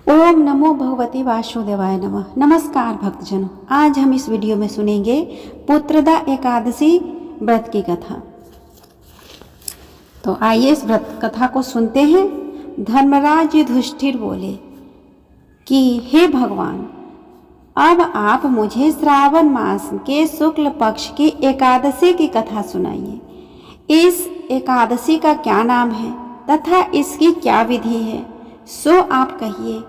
ओम नमो भगवती वासुदेवाय नमः। नमस्कार भक्तजनों, आज हम इस वीडियो में सुनेंगे पुत्रदा एकादशी व्रत की कथा। तो आइए इस व्रत कथा को सुनते हैं। धर्मराज युधिष्ठिर बोले कि हे भगवान, अब आप मुझे श्रावण मास के शुक्ल पक्ष की एकादशी की कथा सुनाइए। इस एकादशी का क्या नाम है तथा इसकी क्या विधि है, सो आप कहिए।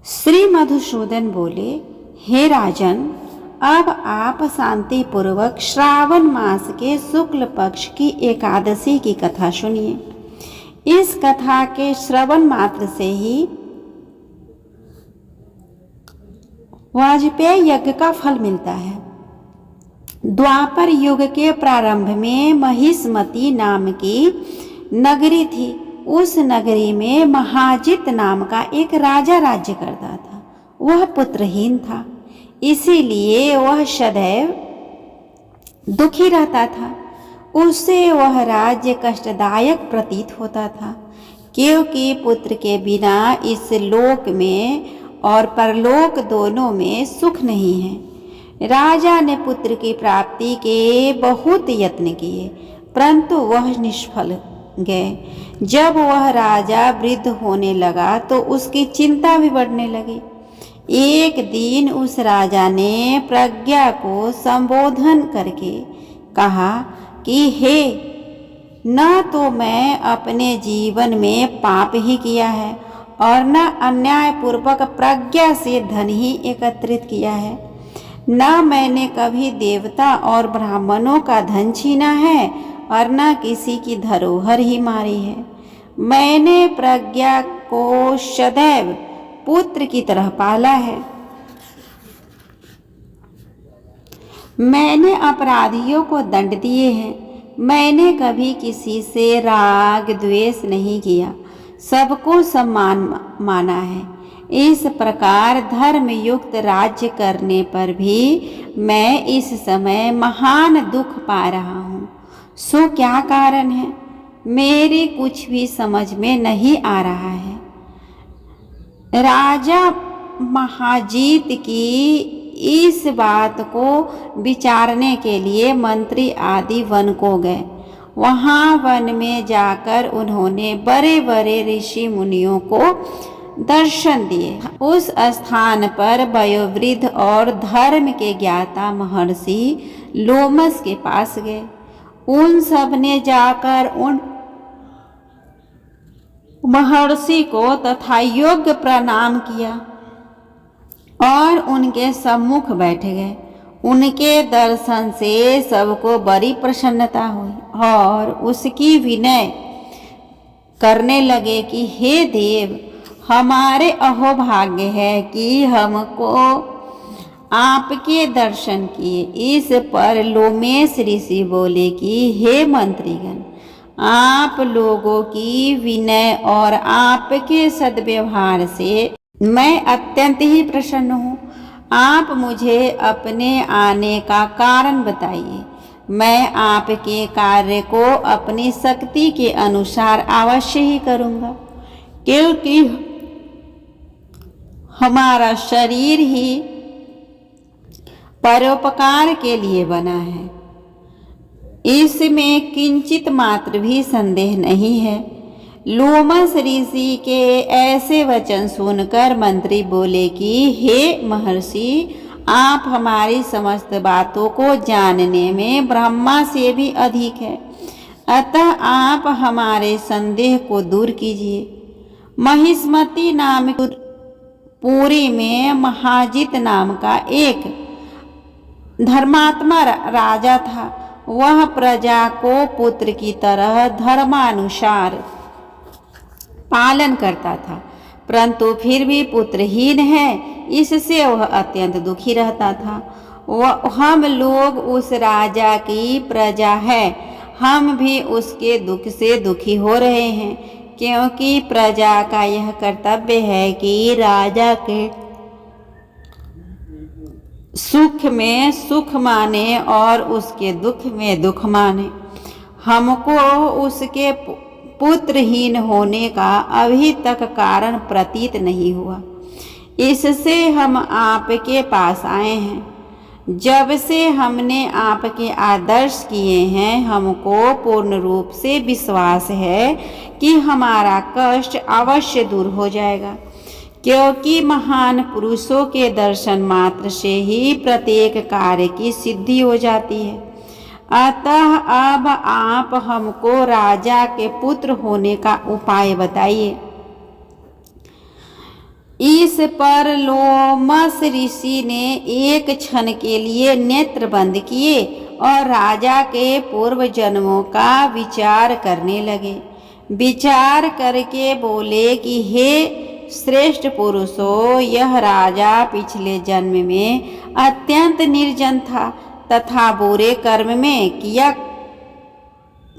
श्री मधुसूदन बोले, हे राजन, अब आप शांति पूर्वक श्रावण मास के शुक्ल पक्ष की एकादशी की कथा सुनिए। इस कथा के श्रवण मात्र से ही वाजपेय यज्ञ का फल मिलता है। द्वापर युग के प्रारंभ में महिष्मती नाम की नगरी थी। उस नगरी में महाजित नाम का एक राजा राज्य करता था। वह पुत्रहीन था, इसीलिए वह सदैव दुखी रहता था। उससे वह राज्य कष्टदायक प्रतीत होता था, क्योंकि पुत्र के बिना इस लोक में और परलोक दोनों में सुख नहीं है। राजा ने पुत्र की प्राप्ति के बहुत यत्न किए, परंतु वह निष्फल गए। जब वह राजा वृद्ध होने लगा तो उसकी चिंता भी बढ़ने लगी। एक दिन उस राजा ने प्रज्ञा को संबोधन करके कहा कि हे, न तो मैं अपने जीवन में पाप ही किया है और न अन्यायपूर्वक प्रज्ञा से धन ही एकत्रित किया है। न मैंने कभी देवता और ब्राह्मणों का धन छीना है और न किसी की धरोहर ही मारी है। मैंने प्रज्ञा को सदैव पुत्र की तरह पाला है। मैंने अपराधियों को दंड दिए हैं। मैंने कभी किसी से राग द्वेष नहीं किया, सबको सम्मान माना है। इस प्रकार धर्म युक्त राज्य करने पर भी मैं इस समय महान दुख पा रहा हूँ। सो क्या कारण है, मेरी कुछ भी समझ में नहीं आ रहा है। राजा महाजीत की इस बात को विचारने के लिए मंत्री आदि वन को गए। वहाँ वन में जाकर उन्होंने बड़े बड़े ऋषि मुनियों को दर्शन दिए। उस स्थान पर वयोवृद्ध और धर्म के ज्ञाता महर्षि लोमस के पास गए। उन सब ने जाकर उन महर्षि को तथा योग्य प्रणाम किया और उनके सम्मुख बैठ गए। उनके दर्शन से सबको बड़ी प्रसन्नता हुई और उसकी विनय करने लगे कि हे देव, हमारे अहोभाग्य है कि हमको आपके दर्शन किए। इस पर लोमेश ऋषि बोले कि हे मंत्रीगण, आप लोगों की विनय और आपके सद्व्यवहार से मैं अत्यंत ही प्रसन्न हूँ। आप मुझे अपने आने का कारण बताइए। मैं आपके कार्य को अपनी शक्ति के अनुसार अवश्य ही करूँगा, क्योंकि हमारा शरीर ही परोपकार के लिए बना है। इसमें किंचित मात्र भी संदेह नहीं है। लोमस ऋषि के ऐसे वचन सुनकर मंत्री बोले कि हे महर्षि, आप हमारी समस्त बातों को जानने में ब्रह्मा से भी अधिक है, अतः आप हमारे संदेह को दूर कीजिए। महिष्मती नाम पुरी में महाजित नाम का एक धर्मात्मा राजा था। वह प्रजा को पुत्र की तरह धर्मानुसार पालन करता था, परंतु फिर भी पुत्रहीन है, इससे वह अत्यंत दुखी रहता था। हम लोग उस राजा की प्रजा है, हम भी उसके दुख से दुखी हो रहे हैं, क्योंकि प्रजा का यह कर्तव्य है कि राजा के सुख में सुख माने और उसके दुख में दुख माने। हमको उसके पुत्रहीन होने का अभी तक कारण प्रतीत नहीं हुआ। इससे हम आपके पास आए हैं। जब से हमने आपके आदर्श किए हैं, हमको पूर्ण रूप से विश्वास है कि हमारा कष्ट अवश्य दूर हो जाएगा, क्योंकि महान पुरुषों के दर्शन मात्र से ही प्रत्येक कार्य की सिद्धि हो जाती है। अतः अब आप हमको राजा के पुत्र होने का उपाय बताइए। इस पर लोमस ऋषि ने एक क्षण के लिए नेत्र बंद किए और राजा के पूर्व जन्मों का विचार करने लगे। विचार करके बोले कि हे श्रेष्ठ पुरुषों, यह राजा पिछले जन्म में अत्यंत निर्जन था तथा बुरे कर्म में किया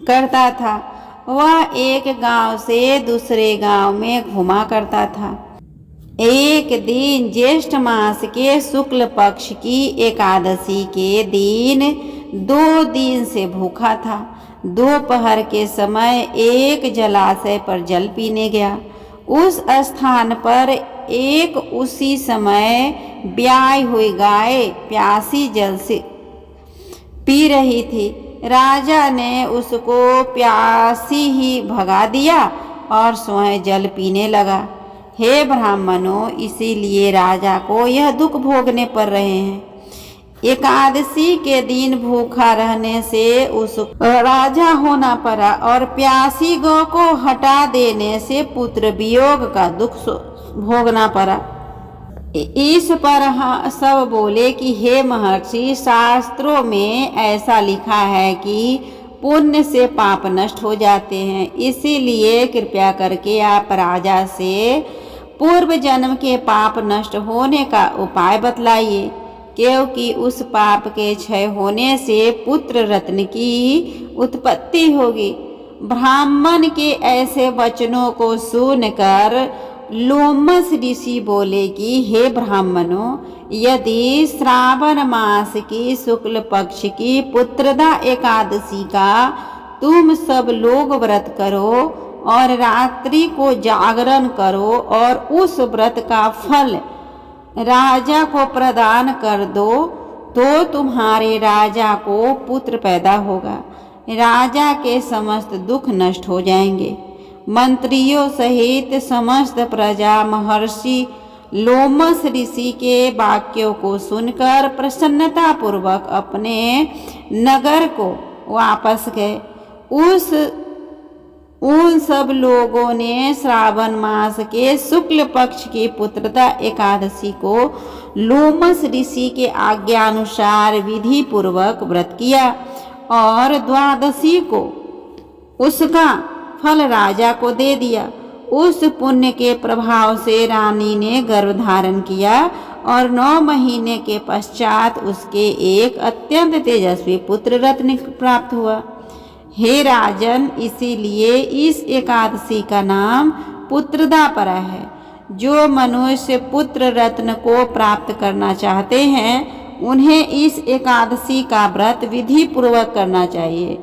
करता था। वह एक गांव से दूसरे गांव में घुमा करता था। एक दिन ज्येष्ठ मास के शुक्ल पक्ष की एकादशी के दिन 2 दिन से भूखा था। दोपहर के समय एक जलाशय पर जल पीने गया। उस स्थान पर एक उसी समय ब्याई हुई गाय प्यासी जल से पी रही थी। राजा ने उसको प्यासी ही भगा दिया और स्वयं जल पीने लगा। हे ब्राह्मणों, इसीलिए राजा को यह दुख भोगने पड़ रहे हैं। एकादशी के दिन भूखा रहने से उस राजा होना पड़ा और प्यासी गौ को हटा देने से पुत्र वियोग का दुख भोगना पड़ा। इस पर सब बोले कि हे महर्षि, शास्त्रों में ऐसा लिखा है कि पुण्य से पाप नष्ट हो जाते हैं, इसीलिए कृपया करके आप राजा से पूर्व जन्म के पाप नष्ट होने का उपाय बतलाइए, क्योंकि उस पाप के क्षय होने से पुत्र रत्न की उत्पत्ति होगी। ब्राह्मण के ऐसे वचनों को सुनकर लोमस ऋषि बोले कि हे ब्राह्मणों, यदि श्रावण मास की शुक्ल पक्ष की पुत्रदा एकादशी का तुम सब लोग व्रत करो और रात्रि को जागरण करो और उस व्रत का फल राजा को प्रदान कर दो, तो तुम्हारे राजा को पुत्र पैदा होगा। राजा के समस्त दुख नष्ट हो जाएंगे। मंत्रियों सहित समस्त प्रजा महर्षि लोमस ऋषि के वाक्यों को सुनकर प्रसन्नता पूर्वक अपने नगर को वापस गए। उन सब लोगों ने श्रावण मास के शुक्ल पक्ष की पुत्रदा एकादशी को लोमस ऋषि के आज्ञा अनुसार विधि पूर्वक व्रत किया और द्वादशी को उसका फल राजा को दे दिया। उस पुण्य के प्रभाव से रानी ने गर्भ धारण किया और 9 महीने के पश्चात उसके एक अत्यंत तेजस्वी पुत्र रत्न प्राप्त हुआ। हे राजन, इसीलिए इस एकादशी का नाम पुत्रदा पड़ा है। जो मनुष्य पुत्र रत्न को प्राप्त करना चाहते हैं, उन्हें इस एकादशी का व्रत विधि पूर्वक करना चाहिए।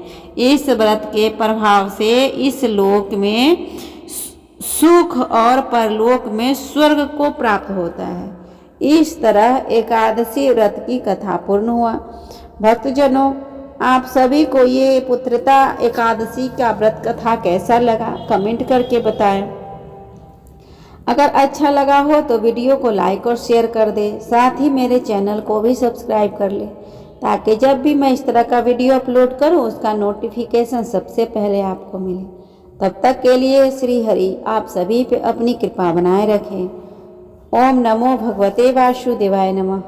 इस व्रत के प्रभाव से इस लोक में सुख और परलोक में स्वर्ग को प्राप्त होता है। इस तरह एकादशी व्रत की कथा पूर्ण हुआ। भक्तजनों, आप सभी को ये पुत्रदा एकादशी का व्रत कथा कैसा लगा, कमेंट करके बताएं। अगर अच्छा लगा हो तो वीडियो को लाइक और शेयर कर दें। साथ ही मेरे चैनल को भी सब्सक्राइब कर लें, ताकि जब भी मैं इस तरह का वीडियो अपलोड करूं, उसका नोटिफिकेशन सबसे पहले आपको मिले। तब तक के लिए श्री हरि आप सभी पे अपनी कृपा बनाए रखें। ओम नमो भगवते वासुदेवाय नमः।